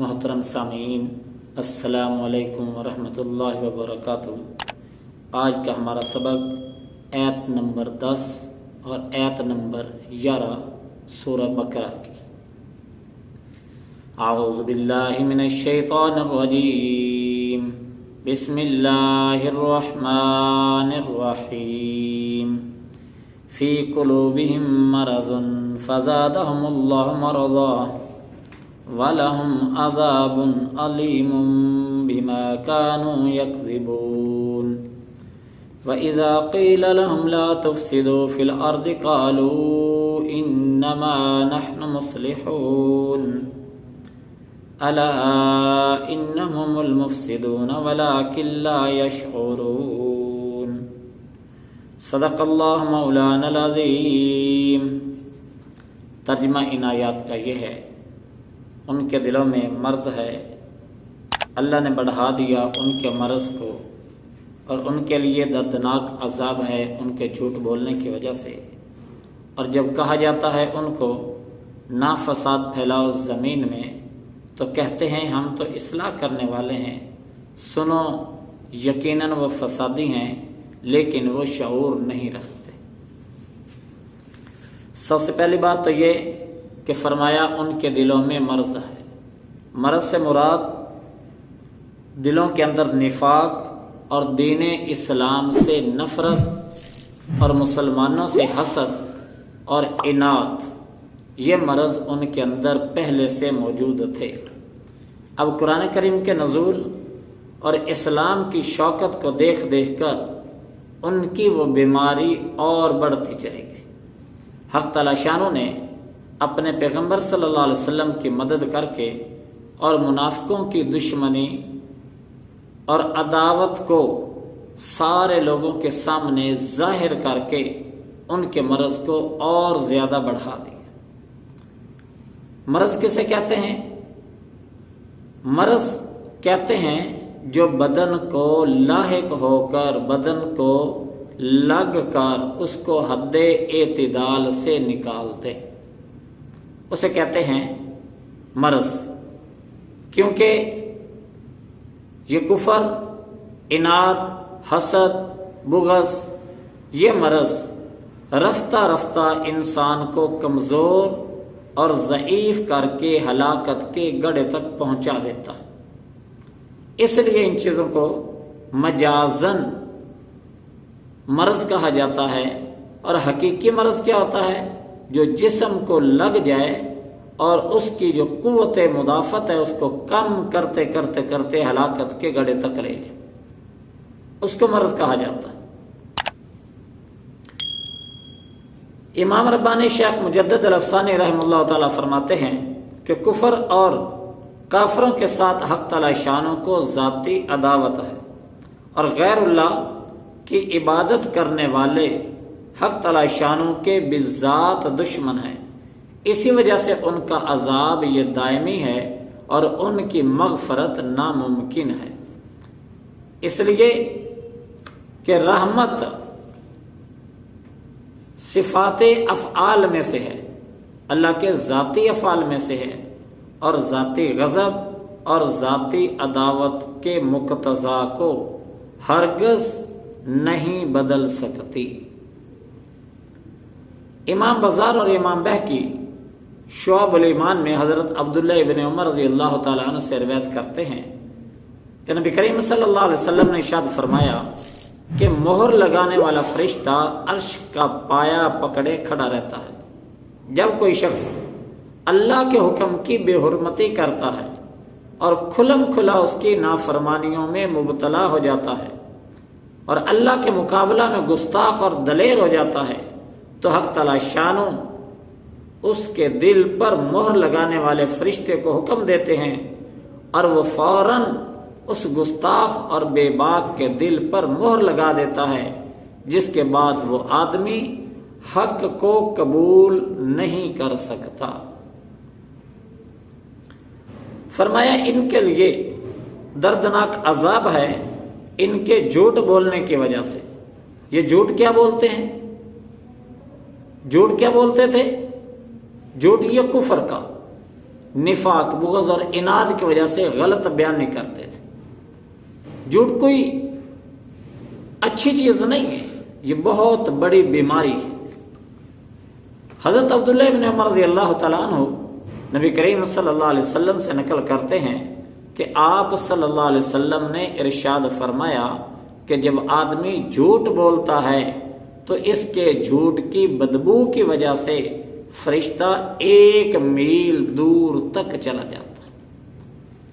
محترم سامعین، السلام علیکم ورحمۃ اللہ وبرکاتہ۔ آج کا ہمارا سبق آیت نمبر 10 اور آیت نمبر 11 سورہ بقرہ کی۔ اعوذ باللہ من الشیطان الرجیم، بسم اللہ الرحمن الرحیم۔ فی قلوبہم مرض فزادہم اللہ مرضا وَلَهُمْ عَذَابٌ عَلِيمٌ بِمَا كَانُوا يَكْذِبُونَ وَإِذَا قِيلَ لَهُمْ لَا تُفْسِدُوا فِي الْأَرْضِ قَالُوا إِنَّمَا نَحْنُ مُصْلِحُونَ أَلَا إِنَّهُمُ الْمُفْسِدُونَ وَلَكِنْ لَا يَشْعُرُونَ۔ صدق اللہ مولانا العظیم۔ ترجمہ ان آیات کا یہ ہے، ان کے دلوں میں مرض ہے، اللہ نے بڑھا دیا ان کے مرض کو، اور ان کے لیے دردناک عذاب ہے ان کے جھوٹ بولنے کی وجہ سے۔ اور جب کہا جاتا ہے ان کو نہ فساد پھیلاؤ زمین میں، تو کہتے ہیں ہم تو اصلاح کرنے والے ہیں۔ سنو، یقیناً وہ فسادی ہیں لیکن وہ شعور نہیں رکھتے۔ سب سے پہلی بات تو یہ کہ فرمایا ان کے دلوں میں مرض ہے۔ مرض سے مراد دلوں کے اندر نفاق اور دین اسلام سے نفرت اور مسلمانوں سے حسد اور عناد، یہ مرض ان کے اندر پہلے سے موجود تھے۔ اب قرآن کریم کے نزول اور اسلام کی شوکت کو دیکھ دیکھ کر ان کی وہ بیماری اور بڑھتی چلی گئی۔ حق تعالی شانہ نے اپنے پیغمبر صلی اللہ علیہ وسلم کی مدد کر کے اور منافقوں کی دشمنی اور عداوت کو سارے لوگوں کے سامنے ظاہر کر کے ان کے مرض کو اور زیادہ بڑھا دیا۔ مرض کسے کہتے ہیں؟ مرض کہتے ہیں جو بدن کو لاحق ہو کر، بدن کو لگ کر اس کو حد اعتدال سے نکال دے، اسے کہتے ہیں مرض۔ کیونکہ یہ کفر، عناد، حسد، بغض، یہ مرض رفتہ رفتہ انسان کو کمزور اور ضعیف کر کے ہلاکت کے گڑھے تک پہنچا دیتا۔ اس لیے ان چیزوں کو مجازن مرض کہا جاتا ہے، اور حقیقی مرض کیا ہوتا ہے؟ جو جسم کو لگ جائے اور اس کی جو قوت مدافعت ہے اس کو کم کرتے کرتے کرتے ہلاکت کے گڑھے تک لے جائے، اس کو مرض کہا جاتا ہے۔ امام ربانی شیخ مجدد الافسانی رحمہ اللہ تعالیٰ فرماتے ہیں کہ کفر اور کافروں کے ساتھ حق تعالی شانوں کو ذاتی عداوت ہے، اور غیر اللہ کی عبادت کرنے والے حق تعالی شانوں کے بذات دشمن ہیں۔ اسی وجہ سے ان کا عذاب یہ دائمی ہے اور ان کی مغفرت ناممکن ہے۔ اس لیے کہ رحمت صفات افعال میں سے ہے، اللہ کے ذاتی افعال میں سے ہے، اور ذاتی غضب اور ذاتی عداوت کے مقتضا کو ہرگز نہیں بدل سکتی۔ امام بزار اور امام بہقی شعب الایمان میں حضرت عبداللہ ابن عمر رضی اللہ تعالیٰ عنہ سے روایت کرتے ہیں کہ نبی کریم صلی اللہ علیہ وسلم نے ارشاد فرمایا کہ مہر لگانے والا فرشتہ عرش کا پایا پکڑے کھڑا رہتا ہے جب کوئی شخص اللہ کے حکم کی بے حرمتی کرتا ہے اور کھلم کھلا اس کی نافرمانیوں میں مبتلا ہو جاتا ہے اور اللہ کے مقابلہ میں گستاخ اور دلیر ہو جاتا ہے، تو حق تعالی شانو اس کے دل پر مہر لگانے والے فرشتے کو حکم دیتے ہیں، اور وہ فوراً اس گستاخ اور بے باک کے دل پر مہر لگا دیتا ہے، جس کے بعد وہ آدمی حق کو قبول نہیں کر سکتا۔ فرمایا ان کے لیے دردناک عذاب ہے ان کے جھوٹ بولنے کی وجہ سے۔ یہ جھوٹ کیا بولتے ہیں؟ جھوٹ کیا بولتے تھے؟ جھوٹ یہ کفر کا، نفاق، بغض اور اناد کی وجہ سے غلط بیان نہیں کرتے تھے۔ جھوٹ کوئی اچھی چیز نہیں ہے، یہ بہت بڑی بیماری ہے۔ حضرت عبداللہ بن عمر رضی اللہ تعالیٰ عنہ نبی کریم صلی اللہ علیہ وسلم سے نقل کرتے ہیں کہ آپ صلی اللہ علیہ وسلم نے ارشاد فرمایا کہ جب آدمی جھوٹ بولتا ہے تو اس کے جھوٹ کی بدبو کی وجہ سے فرشتہ 1 میل دور تک چلا جاتا ہے۔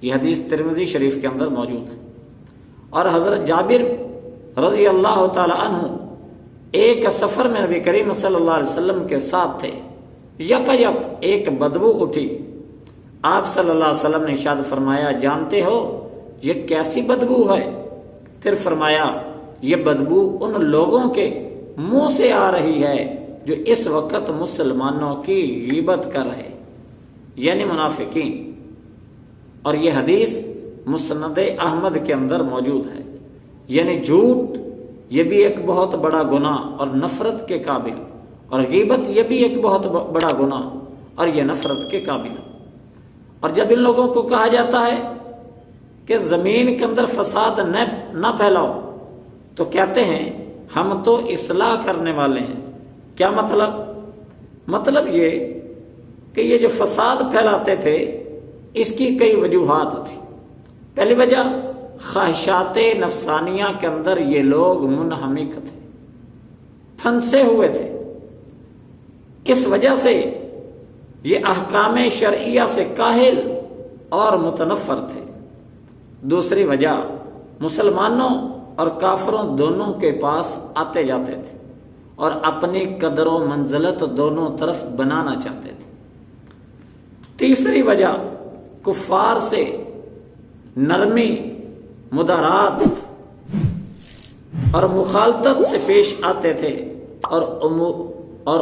یہ حدیث ترمذی شریف کے اندر موجود ہے۔ اور حضرت جابر رضی اللہ تعالی عنہ ایک سفر میں نبی کریم صلی اللہ علیہ وسلم کے ساتھ تھے، یک ایک بدبو اٹھی۔ آپ صلی اللہ علیہ وسلم نے ارشاد فرمایا، جانتے ہو یہ کیسی بدبو ہے؟ پھر فرمایا، یہ بدبو ان لوگوں کے منہ سے آ رہی ہے جو اس وقت مسلمانوں کی غیبت کر رہے، یعنی منافقین۔ اور یہ حدیث مسند احمد کے اندر موجود ہے۔ یعنی جھوٹ یہ بھی ایک بہت بڑا گناہ اور نفرت کے قابل، اور غیبت یہ بھی ایک بہت بڑا گناہ اور یہ نفرت کے قابل۔ اور جب ان لوگوں کو کہا جاتا ہے کہ زمین کے اندر فساد نہ پھیلاؤ تو کہتے ہیں ہم تو اصلاح کرنے والے ہیں۔ کیا مطلب؟ مطلب یہ کہ یہ جو فساد پھیلاتے تھے اس کی کئی وجوہات تھی۔ پہلی وجہ، خواہشات نفسانیہ کے اندر یہ لوگ منہمک تھے، پھنسے ہوئے تھے، اس وجہ سے یہ احکام شرعیہ سے کاہل اور متنفر تھے۔ دوسری وجہ، مسلمانوں اور کافروں دونوں کے پاس آتے جاتے تھے اور اپنی قدر و منزلت دونوں طرف بنانا چاہتے تھے۔ تیسری وجہ، کفار سے نرمی، مدارات اور مخالطت سے پیش آتے تھے اور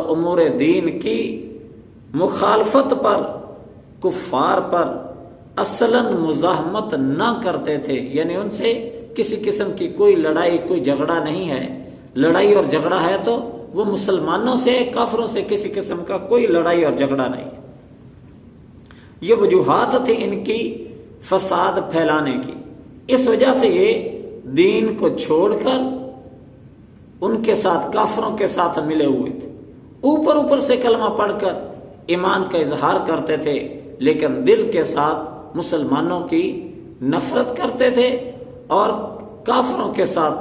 امور دین کی مخالفت پر، کفار پر اصلاً مزاحمت نہ کرتے تھے۔ یعنی ان سے کسی قسم کی کوئی لڑائی، کوئی جھگڑا نہیں ہے۔ لڑائی اور جھگڑا ہے تو وہ مسلمانوں سے، کافروں سے کسی قسم کا کوئی لڑائی اور جھگڑا نہیں ہے۔ یہ وجوہات تھی ان کی فساد پھیلانے کی۔ اس وجہ سے یہ دین کو چھوڑ کر ان کے ساتھ، کافروں کے ساتھ ملے ہوئے تھے۔ اوپر سے کلمہ پڑھ کر ایمان کا اظہار کرتے تھے، لیکن دل کے ساتھ مسلمانوں کی نفرت کرتے تھے اور کافروں کے ساتھ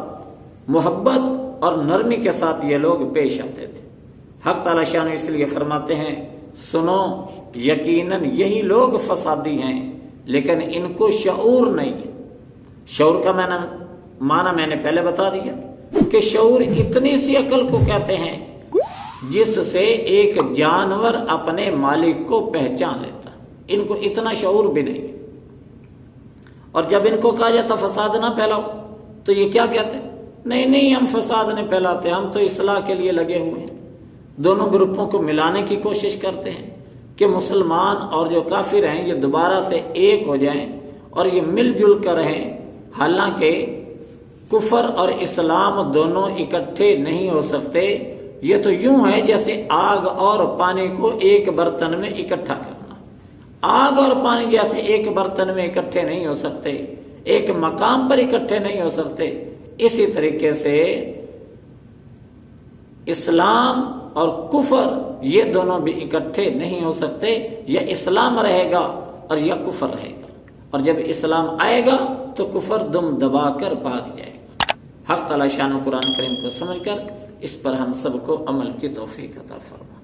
محبت اور نرمی کے ساتھ یہ لوگ پیش آتے تھے۔ حق تعالی شان اس لیے فرماتے ہیں، سنو یقیناً یہی لوگ فسادی ہیں لیکن ان کو شعور نہیں ہے۔ شعور کا معنی میں نے پہلے بتا دیا کہ شعور اتنی سی عقل کو کہتے ہیں جس سے ایک جانور اپنے مالک کو پہچان لیتا۔ ان کو اتنا شعور بھی نہیں ہے۔ اور جب ان کو کہا جاتا فساد نہ پھیلاؤ تو یہ کیا کہتے ہیں؟ نہیں ہم فساد نہیں پھیلاتے، ہم تو اصلاح کے لیے لگے ہوئے ہیں۔ دونوں گروپوں کو ملانے کی کوشش کرتے ہیں کہ مسلمان اور جو کافر ہیں یہ دوبارہ سے ایک ہو جائیں اور یہ مل جل کر رہیں۔ حالانکہ کفر اور اسلام دونوں اکٹھے نہیں ہو سکتے۔ یہ تو یوں ہے جیسے آگ اور پانی کو ایک برتن میں اکٹھا کرنا۔ آگ اور پانی جیسے ایک برتن میں اکٹھے نہیں ہو سکتے، ایک مقام پر اکٹھے نہیں ہو سکتے، اسی طریقے سے اسلام اور کفر یہ دونوں بھی اکٹھے نہیں ہو سکتے۔ یا اسلام رہے گا اور یا کفر رہے گا، اور جب اسلام آئے گا تو کفر دم دبا کر بھاگ جائے گا۔ حق تعالی شان قرآن کریم کو سمجھ کر اس پر ہم سب کو عمل کی توفیق عطا فرما۔